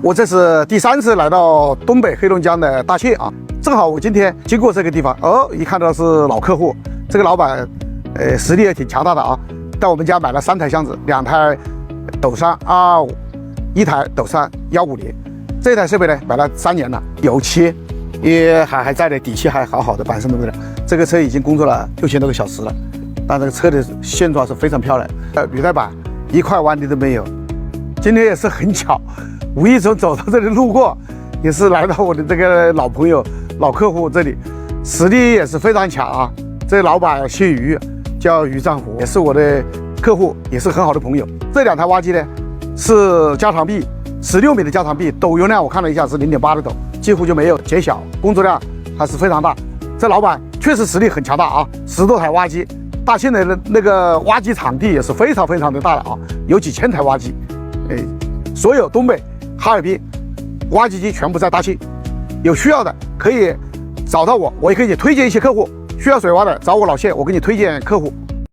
我这是第3次来到东北黑龙江的大庆啊，正好我今天经过这个地方，一看到是老客户，这个老板，实力也挺强大的啊，在我们家买了3台箱子，2台斗3225，一台斗3150，这台设备呢买了3年了，油漆也还在的，底漆还好好的，板什么的。这个车已经工作了6000多个小时了，但这个车的现状是非常漂亮，履带板1块弯的都没有。今天也是很巧，无意中走到这里路过，也是来到我的这个老朋友、老客户这里，实力也是非常强啊。这个老板姓于，叫于占虎，也是我的客户，也是很好的朋友。这2台挖机呢是加长臂，16米的加长臂，斗油量我看了一下是0.8的斗，几乎就没有减小，工作量还是非常大。这老板确实实力很强大啊，10多台挖机，大庆的那个挖机场地也是非常的大了啊，有几千台挖机。所有东北、哈尔滨挖机机全部在大庆，有需要的可以找到我，我也可以推荐一些客户。需要水挖的找我老谢，我给你推荐客户。